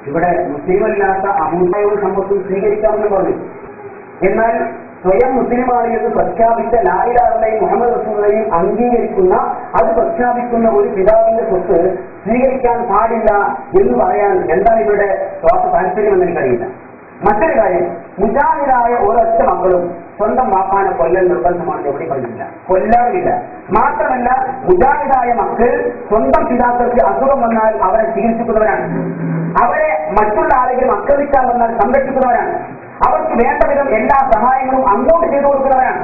ഇവിടെ മുസ്ലിമല്ലാത്ത അമൂല്യവും സമ്പത്തും സ്വീകരിക്കാമെന്ന് പറഞ്ഞു. എന്നാൽ സ്വയം മുസ്ലിമാണ് എന്ന് പ്രഖ്യാപിച്ച ലാ ഇലാഹ ഇല്ലല്ലാഹ് മുഹമ്മദ് റസൂലുള്ളാഹിയും അംഗീകരിക്കുന്ന അത് പ്രഖ്യാപിക്കുന്ന ഒരു പിതാവിന്റെ സ്വത്ത് സ്വീകരിക്കാൻ പാടില്ല എന്ന് പറയാൻ എന്താണ് ഇവിടെ താല്പര്യമെന്ന് എനിക്കറിയില്ല. മറ്റൊരു കാര്യം, മുജാഹിദായ ഒരൊറ്റ മക്കളും സ്വന്തം വാപ്പാനെ കൊല്ലൽ നിർബന്ധമാണ് എവിടെ പറഞ്ഞില്ല, കൊല്ലാറില്ല. മാത്രമല്ല മുജാഹിദായ മക്കൾ സ്വന്തം പിതാക്കൾക്ക് അസുഖം വന്നാൽ അവരെ ചികിത്സിക്കുന്നവരാണ്. അവരെ മറ്റുള്ള ആരെങ്കിലും ആക്രമിക്കാൻ വന്നാൽ സംരക്ഷിക്കുന്നവരാണ്. അവർക്ക് വേണ്ട വിധം എല്ലാ സഹായങ്ങളും അങ്ങോട്ട് ചെയ്തു കൊടുക്കുന്നവരാണ്.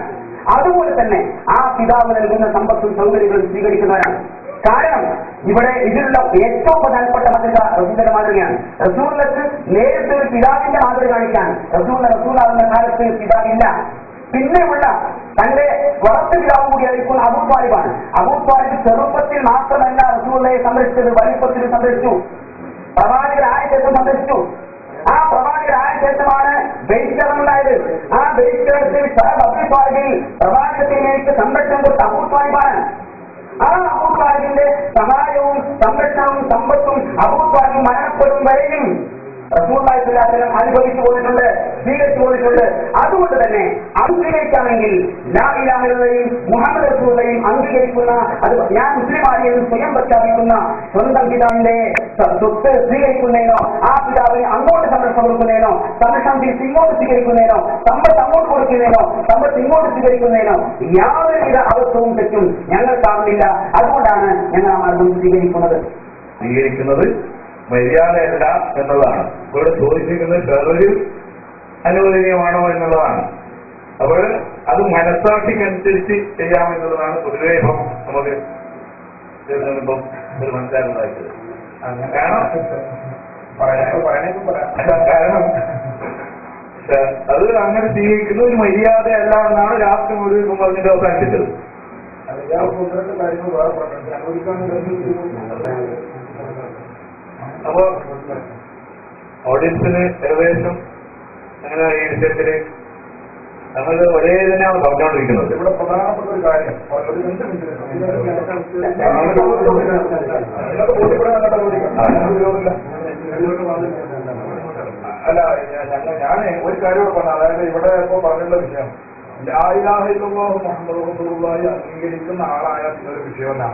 അതുപോലെ തന്നെ ആ പിതാവ് നൽകുന്ന സമ്പത്തും സൗകര്യങ്ങളും സ്വീകരിക്കുന്നവരാണ്. കാരണം ഇവിടെ ഇതിലുള്ള ഏറ്റവും പ്രധാനപ്പെട്ട മാതൃക റസൂലിന്റെ മാതൃകയാണ്. റസൂലിന് നേരിട്ട് ഒരു പിതാവിന്റെ മാതൃക കാണിക്കാൻ റസൂലാകുന്ന കാലത്ത് പിതാവില്ല. പിന്നെയുള്ള തന്റെ വളർത്തു പിതാവ് കൂടിയായിരിക്കും അബൂ ത്വാലിബാണ്. അബൂ ത്വാലിബ് ചെറുപ്പത്തിൽ മാത്രമല്ല റസൂലിനെ സംരക്ഷിച്ചത്, വലിപ്പത്തിൽ സംരക്ഷിച്ചു, പ്രവാചകരായ ശേഷം സംരക്ഷിച്ചു. ആ പ്രവാചകരായ ശേഷമാണ് ബൈക്കറുണ്ടായത്. ആ ബൈക്കറിൽ അബൂ ത്വാലിബിൽ പ്രവാചകത്തിലേക്ക് സംരക്ഷണം കൊടുത്ത അബൂ ത്വാലിബാണ്. ആ അബൂ ത്വാലിബിന്റെ സഹായവും സംരക്ഷണവും സമ്പത്തും അബൂ ത്വാലിബ് മരണപ്പെടും വരെയും റസൂലുള്ളാഹി സ്വല്ലല്ലാഹു അലൈഹി വസല്ലം അനുഭവിച്ചു പോയിട്ടുണ്ട്, സ്വീകരിച്ചു പോയിട്ടുണ്ട്. അതുകൊണ്ട് തന്നെ അംഗീകരിക്കാമെങ്കിൽ ലാ ഇലാഹ ഇല്ലല്ലാഹ് മുഹമ്മദ് റസൂലുള്ളാഹിയും അംഗീകരിക്കുന്ന, അത് ഞാൻ മുസ്ലിമായി എന്ന് സ്വയം പ്രഖ്യാപിക്കുന്ന സ്വന്തം പിതാവിന്റെ സ്വത്ത് സ്വീകരിക്കുന്നതിനോ ആ പിതാവിന് അങ്ങോട്ട് സംരക്ഷണം കൊടുക്കുന്നതിനോ സംരക്ഷണം തിരിച്ച് ഇങ്ങോട്ട് സ്വീകരിക്കുന്നതിനോ സമ്പത്ത് അങ്ങോട്ട് കൊടുക്കുന്നതിനോ സമ്പത്ത് ഇങ്ങോട്ട് സ്വീകരിക്കുന്നതിനോ യാതൊരുവിധ അവസ്ഥവും തെറ്റും ഞങ്ങൾ കാണുന്നില്ല. അതുകൊണ്ടാണ് ഞങ്ങൾ ആ മാർഗം സ്വീകരിക്കുന്നത് മര്യാദയല്ല എന്നതാണ്. ഇവിടെ ചോദിച്ചിരിക്കുന്നത് ഷെറിൽ അനുവദനീയമാണോ എന്നുള്ളതാണ്. അപ്പോൾ അത് മനസ്സാക്ഷിക്കനുസരിച്ച് ചെയ്യാമെന്നുള്ളതാണ് പൊതുവേ ഇപ്പം നമുക്ക് ഇപ്പം ഒരു മനസ്സിലാക്കുണ്ടാക്കിയത്. കാരണം അത് അങ്ങനെ സ്വീകരിക്കുന്ന ഒരു മര്യാദയല്ല എന്നാണ് രാഷ്ട്രം ഒരു പറഞ്ഞിട്ട് അവസാനിച്ചത്. അപ്പൊ ഓഡിയൻസിന് ഏകദേശം അങ്ങനെ ഈ വിഷയത്തില് നമ്മൾ ഒരേ തന്നെയാണ് പറഞ്ഞുകൊണ്ടിരിക്കുന്നത്. ഇവിടെ പ്രധാനപ്പെട്ട ഒരു കാര്യം അല്ല, ഞാൻ ഒരു കാര്യം പറഞ്ഞു. അതായത് ഇവിടെ ഇപ്പൊ പറഞ്ഞുള്ള വിഷയം ലാ ഇലാഹ ഇല്ലല്ലാഹു മുഹമ്മദ് റസൂലുള്ളാഹി അംഗീകരിക്കുന്ന ആളായാൽ ഇതൊരു വിഷയമല്ല.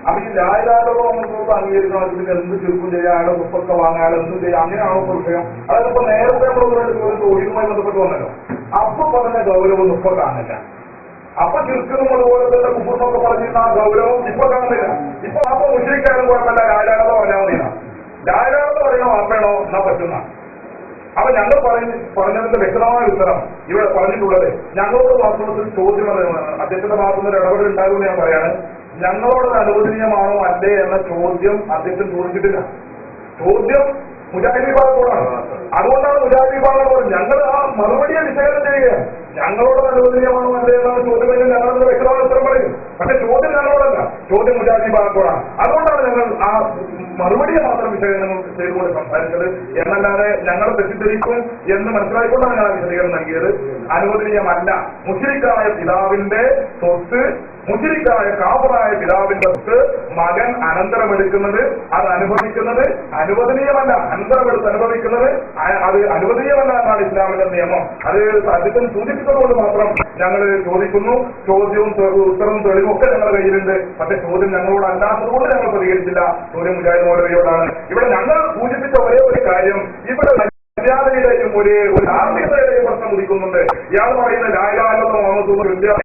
അപ്പൊ ഈ ലാ ഇലാഹ ഇല്ലല്ലാഹു മുഹമ്മദ് അംഗീകരിക്കണം, ഇതിന് എന്ത് ചുരുക്കം ചെയ്യാം, അയാളെ ഉപ്പൊക്കെ വാങ്ങാൻ എന്ത് ചെയ്യാം, അങ്ങനെയാണോ വിഷയം? അതായത് ഇപ്പൊ നേരത്തെ നമ്മൾ ഒഴിവുമായി ബന്ധപ്പെട്ട് വന്നല്ലോ, അപ്പൊ പറഞ്ഞ ഗൗരവം ഇപ്പൊ കാണില്ല. അപ്പൊ ചുരുക്കനും അതുപോലെ തന്നെ കുപ്പുറമൊക്കെ പറഞ്ഞിരുന്ന ആ ഗൗരവം ഇപ്പൊ കാണുന്നില്ല. ഇപ്പൊ അപ്പൊ മുസ്ലിക്കാരും കുഴപ്പമില്ല, ലാലാളത പറഞ്ഞാൽ മതിയാ. ലാലാളത പറയണോ വാപ്പേണോ എന്നാ പറ്റുന്ന. അപ്പൊ ഞങ്ങൾ പറഞ്ഞതിന്റെ വ്യക്തമായ ഉത്തരം ഇവിടെ പറഞ്ഞിട്ടുള്ളത്, ഞങ്ങളോട് വാസ്തവത്തിൽ ചോദ്യം അദ്ദേഹത്തിന്റെ ഭാഗത്തുനിന്ന് ഇടപെടൽ ഉണ്ടാകുമെന്ന് ഞാൻ പറയാണ്. ഞങ്ങളോട് അനുവദനീയമാണോ അല്ലേ എന്ന ചോദ്യം അദ്ദേഹം ചോദിച്ചിട്ടില്ല. ചോദ്യം മുജാഹിദ് വിഭാഗത്തോടാണ്. അതുകൊണ്ടാണ് മുജാഹിദ് വിഭാഗം പറഞ്ഞത് ഞങ്ങൾ ആ മറുപടിയെ വിശകലനം ചെയ്യുകയാണ്. ഞങ്ങളോട് അനുവദനീയമാണോ അല്ലേ എന്നാണ് ചോദ്യം കഴിഞ്ഞാൽ ഞങ്ങളുടെ വ്യക്തമായ ഉത്തരം പറയും. പക്ഷെ ചോദ്യം ഞങ്ങളോടല്ല, ചോദ്യം മുജാഹിദ് വിഭാഗത്തോടാണ്. അതുകൊണ്ടാണ് ഞങ്ങൾ ആ മറുപടിയെ മാത്രം വിശകലനം ചെയ്തുകൊണ്ട് സംസാരിച്ചത് എന്നല്ലാതെ ഞങ്ങൾ തെറ്റിദ്ധരിക്കും എന്ന് മനസ്സിലാക്കിക്കൊണ്ടാണ് ഞാൻ വിശദീകരണം നൽകിയത്. അനുവദനീയമല്ല. മുശ്രിക്കായ പിതാവിന്റെ സ്വത്ത്, മുശ്രിക്കായ കാഫിറായ പിതാവിന്റെ സ്വത്ത് മകൻ അനന്തരമെടുക്കുന്നത്, അത് അനുഭവിക്കുന്നത് അനുവദനീയമല്ല. അനന്തരമെടുത്ത് അനുഭവിക്കുന്നത് അത് അനുവദനീയമല്ല എന്നാണ് ഇസ്ലാമിന്റെ നിയമം. അത് അദ്ദേഹം സൂചിപ്പിച്ചതുകൊണ്ട് മാത്രം ഞങ്ങൾ ചോദിക്കുന്നു. ചോദ്യവും ഉത്തരവും തെളിവും ഒക്കെ ഞങ്ങളുടെ കയ്യിലുണ്ട്. പക്ഷെ ചോദ്യം ഞങ്ങളോട് അല്ലാത്തതുകൊണ്ട് ഞങ്ങൾ പ്രതികരിച്ചില്ല. ചോദ്യം മുജാഹിദ് മൗലവിയോടാണ്. ഇവിടെ ഞങ്ങൾ സൂചിപ്പിച്ച ഒരേ ഒരു കാര്യം, ഇവിടെ മര്യാദയുടെയും ഒരു ധാർമ്മികതയുടെയും പ്രശ്നം ഉദിക്കുന്നുണ്ട്. ഇയാൾ പറയുന്ന ലാ ഇലാഹ ഇല്ലല്ലാഹു മുഹമ്മദ് റസൂലുള്ളാഹി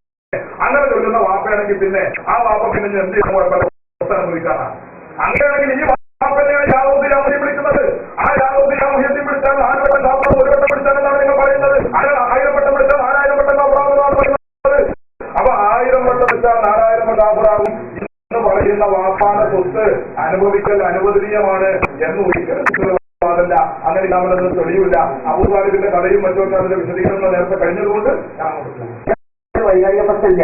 അങ്ങനെ ചൊല്ലുന്ന വാപ്പയാണെങ്കിൽ പിന്നെ ആ വാപ്പ പിന്നെ എന്ത് അനുഭവിക്കാനാണ്? അങ്ങനെയാണെങ്കിൽ ഈ വാപ്പനെയാണ് യാഹൂദിനെ വിളിക്കുന്നത്. ആ യാഹൂദിനെ മുഹ്യദ്ദീൻ വിളിച്ചാൽ 1000 വട്ടം കാഫിറാണ്, 1 വട്ടം വിളിച്ചാലെന്നാണ് നിങ്ങൾ പറയുന്നത്. 1000 വട്ടം വിളിച്ചാൽ 4000 വട്ടം കാഫിറാണെന്നാണ് പറയുന്നത്. അപ്പൊ 1000 വട്ടം വിളിച്ചാൽ 4000 കാഫിറാകും എന്ന് പറയുന്ന വാപ്പാന്റെ സ്വത്ത് അനുഭവിക്കൽ അനുവദനീയമാണ് എന്ന് ഒരിക്കലും അതല്ല. അങ്ങനെ ഇല്ലാമല്ലെന്ന് തെളിയില്ല. അബൂ ത്വാലിബിന്റെ കഥയും മറ്റൊക്കെ അതിന്റെ വിശദീകരണം നേരത്തെ കഴിഞ്ഞതുകൊണ്ട് വൈകാരിക പ്രശ്നമില്ല.